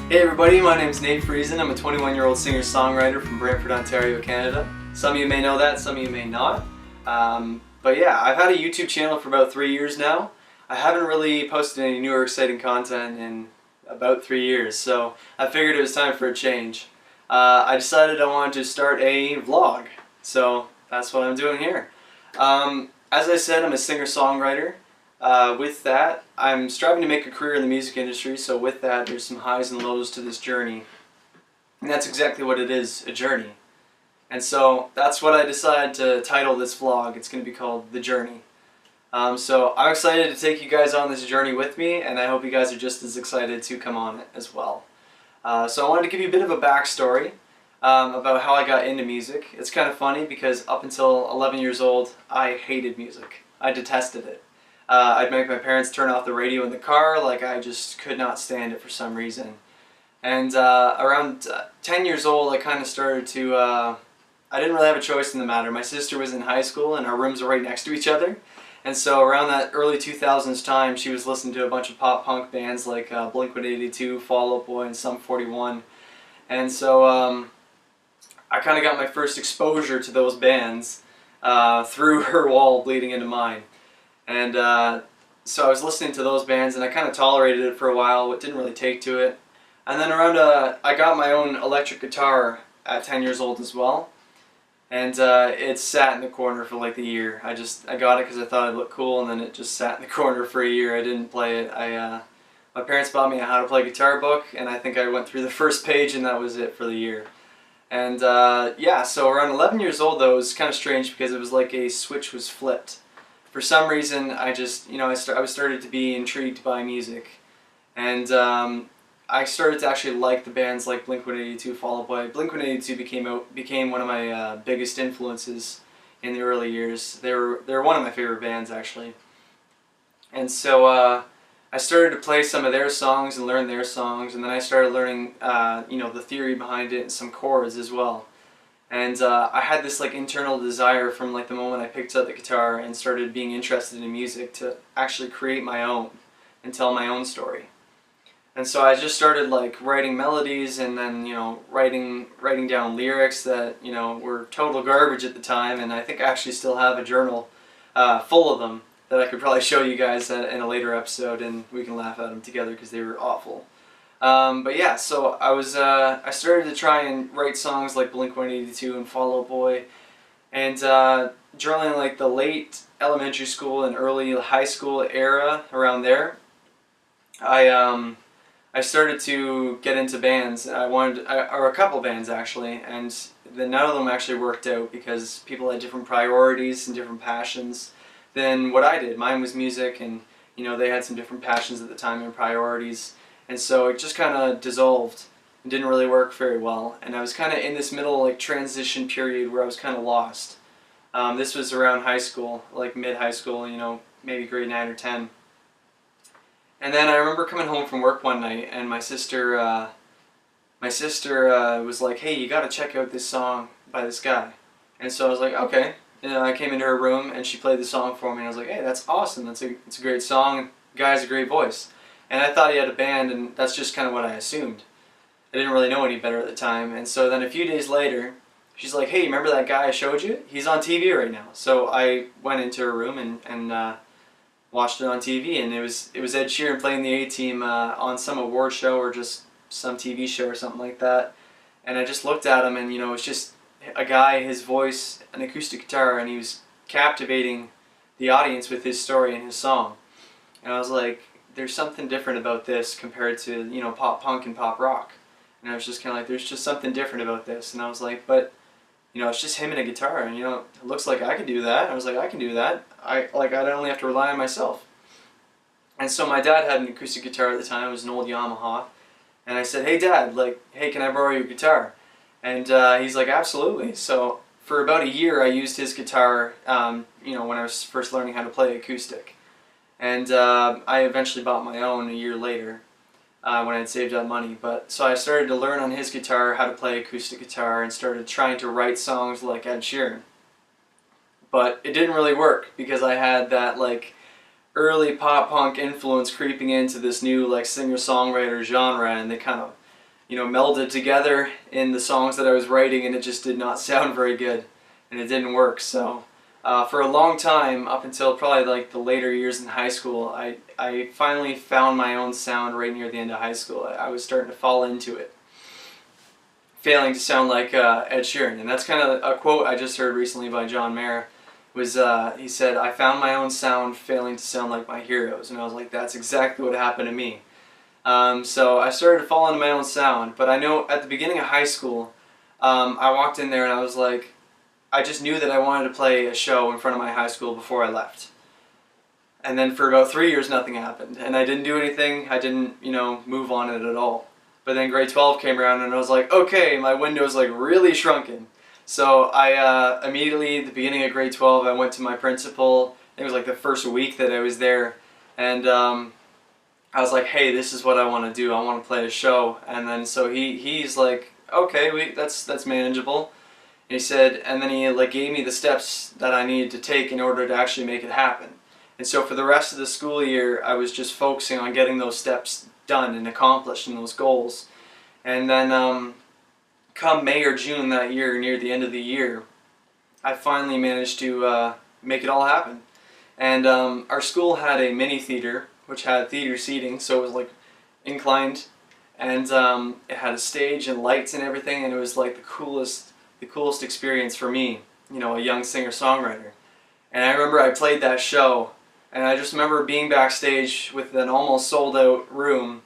Hey everybody, my name is Nate Friesen. I'm a 21-year-old singer-songwriter from Brantford, Ontario, Canada. Some of you may know that, some of you may not. But yeah, I've had a YouTube channel for about 3 years now. I haven't really posted any new or exciting content in about 3 years, so I figured it was time for a change. I decided I wanted to start a vlog, so that's what I'm doing here. As I said, I'm a singer-songwriter. With that, I'm striving to make a career in the music industry, so with that, there's some highs and lows to this journey. And that's exactly what it is, a journey. And so that's what I decided to title this vlog. It's going to be called The Journey. So I'm excited to take you guys on this journey with me, and I hope you guys are just as excited to come on it as well. So I wanted to give you a bit of a backstory about how I got into music. It's kind of funny because up until 11 years old, I hated music. I detested it. I'd make my parents turn off the radio in the car, like I just could not stand it for some reason. And around 10 years old, I kind of started to, I didn't really have a choice in the matter. My sister was in high school and our rooms were right next to each other. And so around that early 2000s time, she was listening to a bunch of pop-punk bands like Blink-182, Fall Out Boy, and Sum 41. And so I kind of got my first exposure to those bands through her wall bleeding into mine. And so I was listening to those bands and I kind of tolerated it for a while, but didn't really take to it. And then around, I got my own electric guitar at 10 years old as well. And it sat in the corner for like a year. I got it because I thought it looked cool, and then it just sat in the corner for a year. I didn't play it. My parents bought me a how to play guitar book, and I think I went through the first page and that was it for the year. And yeah, so around 11 years old though, it was kind of strange because it was like a switch was flipped. For some reason, I just, I started to be intrigued by music, and I started to actually like the bands like Blink-182, Fall Out Boy. Blink-182 became one of my biggest influences in the early years. They're one of my favorite bands actually, and so I started to play some of their songs and learn their songs, and then I started learning, the theory behind it and some chords as well. And I had this like internal desire from like the moment I picked up the guitar and started being interested in music to actually create my own and tell my own story. And so I just started like writing melodies and then writing down lyrics that were total garbage at the time, and I think I actually still have a journal full of them that I could probably show you guys in a later episode, and we can laugh at them together because they were awful. But yeah, so I started to try and write songs like Blink-182 and Fall Out Boy, and during like the late elementary school and early high school era, around there, I started to get into bands. Or a couple bands actually, and then none of them actually worked out because people had different priorities and different passions than what I did. Mine was music, and they had some different passions at the time and priorities. And so it just kind of dissolved and didn't really work very well. And I was kind of in this middle like transition period where I was kind of lost. This was around high school, like mid-high school, maybe grade 9 or 10. And then I remember coming home from work one night, and my sister was like, "Hey, you got to check out this song by this guy." And so I was like, "Okay." And I came into her room and she played the song for me, and I was like, "Hey, that's awesome. It's a great song. The guy has a great voice." And I thought he had a band, and that's just kind of what I assumed. I didn't really know any better at the time. And so then a few days later, she's like, "Hey, remember that guy I showed you? He's on TV right now." So I went into her room and watched it on TV, and it was Ed Sheeran playing the A-Team on some award show or just some TV show or something like that. And I just looked at him, and it was just a guy, his voice, an acoustic guitar, and he was captivating the audience with his story and his song. And I was like, there's something different about this compared to, pop punk and pop rock. And I was just kind of like, there's just something different about this. And I was like, but, it's just him and a guitar, and, it looks like I could do that. I was like, I can do that. I don't only have to rely on myself. And so my dad had an acoustic guitar at the time. It was an old Yamaha. And I said, "Hey, Dad, hey, can I borrow your guitar?" And he's like, "Absolutely." So for about a year, I used his guitar, when I was first learning how to play acoustic. And I eventually bought my own a year later when I had saved up money. But so I started to learn on his guitar how to play acoustic guitar and started trying to write songs like Ed Sheeran. But it didn't really work because I had that like early pop punk influence creeping into this new like singer-songwriter genre, and they kind of melded together in the songs that I was writing, and it just did not sound very good, and it didn't work. So for a long time, up until probably like the later years in high school, I finally found my own sound right near the end of high school. I was starting to fall into it, failing to sound like Ed Sheeran. And that's kind of a quote I just heard recently by John Mayer. He said, "I found my own sound, failing to sound like my heroes." And I was like, that's exactly what happened to me. So I started to fall into my own sound. But I know at the beginning of high school, I walked in there and I was like, I just knew that I wanted to play a show in front of my high school before I left. And then for about 3 years, nothing happened. And I didn't do anything. I didn't, move on it at all. But then grade 12 came around and I was like, okay, my window's like really shrunken. So I immediately, at the beginning of grade 12, I went to my principal. It was like the first week that I was there. And I was like, hey, this is what I want to do. I want to play a show. And then so he's like, okay, that's manageable. And he said, and then he like gave me the steps that I needed to take in order to actually make it happen. And so for the rest of the school year, I was just focusing on getting those steps done and accomplishing those goals. And then come May or June that year, near the end of the year, I finally managed to make it all happen. And our school had a mini theater, which had theater seating, so it was like inclined, and it had a stage and lights and everything, and it was like the coolest experience for me, a young singer-songwriter. And I remember I played that show, and I just remember being backstage with an almost sold-out room,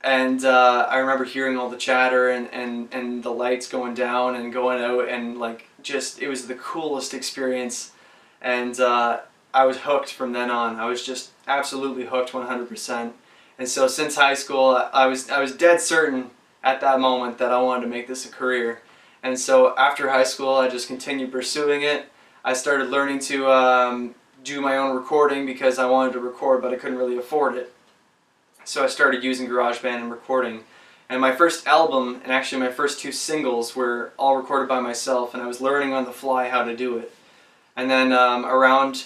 and I remember hearing all the chatter and the lights going down and going out, and like just, it was the coolest experience, and I was hooked from then on. I was just absolutely hooked 100%. And so since high school, I was dead certain at that moment that I wanted to make this a career. And so after high school, I just continued pursuing it. I started learning to do my own recording because I wanted to record, but I couldn't really afford it. So I started using GarageBand and recording. And my first album, and actually my first 2 singles, were all recorded by myself, and I was learning on the fly how to do it. And then around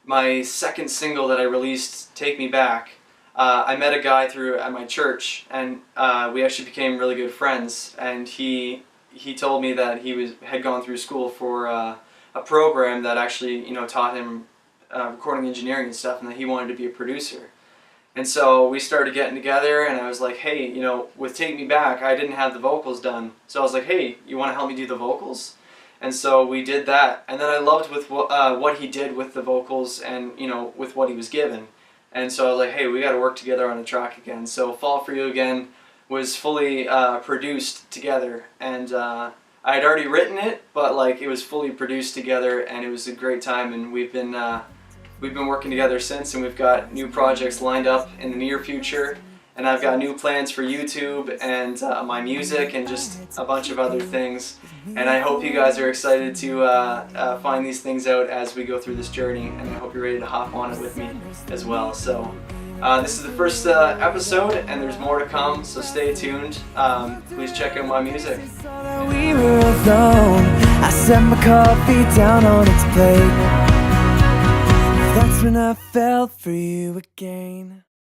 my second single that I released, Take Me Back, I met a guy at my church, and we actually became really good friends. And he told me that he had gone through school for a program that actually taught him recording engineering and stuff, and that he wanted to be a producer. And so we started getting together, and I was like, hey, with Take Me Back, I didn't have the vocals done. So I was like, hey, you want to help me do the vocals? And so we did that. And then I loved with what he did with the vocals and, with what he was given. And so I was like, hey, we got to work together on a track again. So Fall For You Again was fully produced together. And I had already written it, but like it was fully produced together, and it was a great time. And we've been working together since, and we've got new projects lined up in the near future. And I've got new plans for YouTube and my music and just a bunch of other things. And I hope you guys are excited to find these things out as we go through this journey. And I hope you're ready to hop on it with me as well. So this is the first episode, and there's more to come, so stay tuned. Please check out my music. We were alone. I set my coffee down on its plate. That's when I fell for you again.